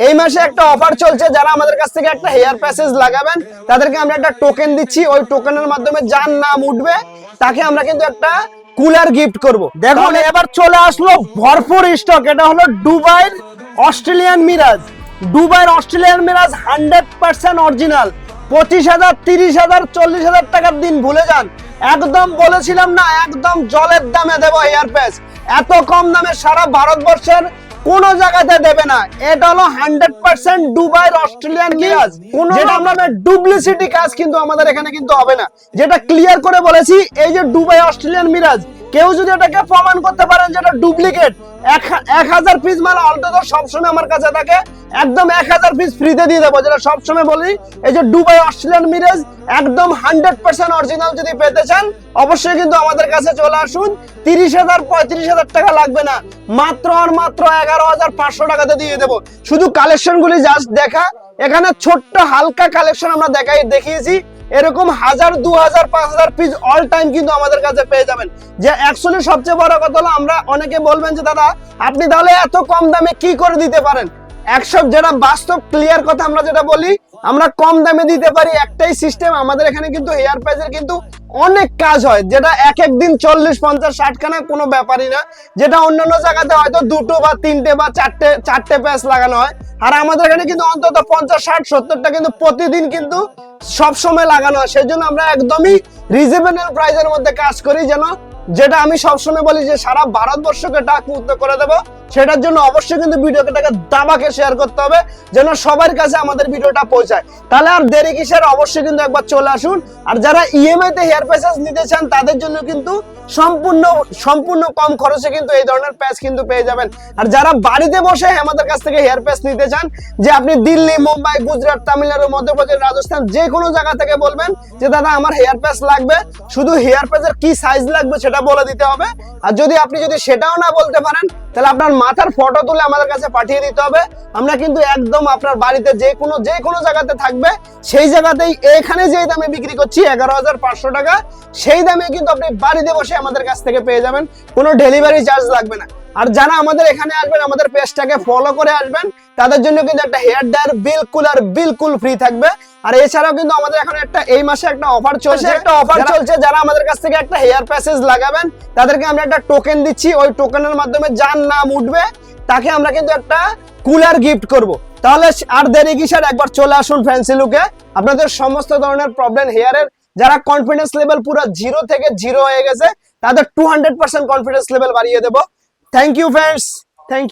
এই মাসে একটা অফার চলছে, যারা আমাদের কাছ থেকে একটা হেয়ার প্যাসেজ লাগাবেন তাদেরকে আমরা একটা টোকেন দিচ্ছি। ওই টোকেনের মাধ্যমে যার নাম উঠবে তাকে আমরা কিন্তু একটা কুলার গিফট করব। দেখুন এবার চলে আসলো ভরপুর স্টক। এটা হলো দুবাইয়ের অস্ট্রেলিয়ান মিরাজ। দুবাইয়ের অস্ট্রেলিয়ান মিরাজ 100% অরিজিনাল। 25,000, 30,000, 40,000 টাকার দিন ভুলে যান। একদম বলেছিলাম না, একদম জলের দামে দেবো হেয়ার প্যাচ। এত কম দামে সারা ভারতবর্ষের কোন জায়গাতে দেবে না। এটা হলো 100% দুবাইয়ের অস্ট্রেলিয়ান মিরাজ। যেটা আমাদের ডুপ্লিসিটি কাজ কিন্তু আমাদের এখানে কিন্তু হবে না। যেটা ক্লিয়ার করে বলেছি, এই যে দুবাই অস্ট্রেলিয়ান মিরাজ, কেউ যদি এটাকে প্রমাণ করতে পারেন যেটা ডুপ্লিকেট, 1000 পিস মাল অন্তত সবসময় আমার কাছে থাকে, একদম 1000 পিস ফ্রিতে দিয়ে দেবো। যেটা সবসময় বলি, এই যে দুবাই অস্ট্রেলিয়ান মিরাজ একদম 100% অরিজিনাল যদি পেতে চান অবশ্যই কিন্তু আমাদের কাছে চলে আসুন। 30,000, 35,000 টাকা লাগবে না, মাত্র আর মাত্র 11,500 টাকাতে দিয়ে দেবো। শুধু কালেকশন গুলি জাস্ট দেখা। এখানে ছোট্ট হালকা কালেকশন আমরা দেখিয়েছি। এরকম 1000, 2000, 5000 পিস অল টাইম কিন্তু আমাদের কাছে পেয়ে যাবেন। যে অ্যাকচুয়ালি সবচেয়ে বড় কথা হলো, আমরা অনেকে বলবেন যে দাদা আপনি তাহলে এত কম দামে কি করে দিতে পারেন। যেটা বাস্তব ক্লিয়ার কথা, আমরা যেটা বলি আমরা কম দামে দিতে পারি একটাই সিস্টেম। আমাদের এখানে কিন্তু হেয়ার প্যাচের কিন্তু অনেক কাজ হয়, যেটা এক এক দিন 40, 50, 60 খানা কোনো ব্যাপারই না। যেটা অন্যান্য জায়গাতে হয়তো 2টো বা 3টে বা 4টে প্যাচ লাগানো হয়, আর আমাদের এখানে কিন্তু অন্তত 50, 60, 70টা কিন্তু প্রতিদিন কিন্তু সব সময় লাগানো হয়। সেই জন্য আমরা একদমই রিজনেবল প্রাইসের মধ্যে কাজ করি, যেটা আমি সবসময় বলি যে সারা ভারতবর্ষকে টাকুত করে দেবো। সেটার জন্য অবশ্যই কিন্তু ভিডিওটাকে দাবাকে শেয়ার করতে হবে, যেন সবার কাছে আমাদের ভিডিওটা পৌঁছায়। তাহলে আর দেরি কিসের, অবশ্যই কিন্তু একবার চলে আসুন। আর যারা ইএমআই তে হেয়ার প্যাচেস নিতে চান তাদের জন্য কিন্তু সম্পূর্ণ কম খরচে কিন্তু এই ধরনের প্যাচ কিন্তু পেয়ে যাবেন। আর যারা বাড়িতে বসে আমাদের কাছ থেকে হেয়ার প্যাচ নিতে চান, যে আপনি দিল্লি, মুম্বাই, গুজরাট, তামিলনাড়ু, মধ্যপ্রদেশ, রাজস্থান যে কোনো জায়গা থেকে বলবেন যে দাদা আমার হেয়ার প্যাচ লাগবে, শুধু হেয়ার প্যাচের কি সাইজ লাগবে সেটা বলে দিতে হবে। আর যদি আপনি সেটাও না বলতে পারেন, তাহলে আপনার মাথার ফটো তুলে আমাদের কাছে পাঠিয়ে দিতে হবে। আমরা কিন্তু একদম আপনার বাড়িতে যে কোনো জায়গাতে থাকবে সেই জায়গাতেই, এখানে যে দামে বিক্রি করছি 11,500 টাকা, সেই দামে কিন্তু আপনি বাড়িতে বসে আমাদের কাছ থেকে পেয়ে যাবেন। কোনো ডেলিভারি চার্জ লাগবে না। আর যারা আমাদের এখানে আসবেন, আমাদের পেজটাকে ফলো করে আসবেন, তাদের জন্য কিন্তু একটা হেয়ার ড্রায়ার বিলকুল ফ্রি থাকবে। আর এছাড়াও কিন্তু আমাদের এখন এই মাসে একটা অফার চলছে। যারা আমাদের কাছ থেকে একটা হেয়ার প্যাসেজ লাগাবেন তাদেরকে আমরা একটা টোকেন দিচ্ছি। ওই টোকেনের মাধ্যমে যার নাম উঠবে তাকে আমরা কিন্তু একটা কুলার গিফট করব। তাহলে আর দেরি কিসের, একবার চলে আসুন ফ্যান্সি লুকে। আপনাদের সমস্ত ধরনের প্রবলেম হেয়ারের, যারা কনফিডেন্স লেভেল পুরো 0 থেকে 0 হয়ে গেছে, তাদের 200% কনফিডেন্স লেভেল বাড়িয়ে দেবো। Thank you friends, thank you.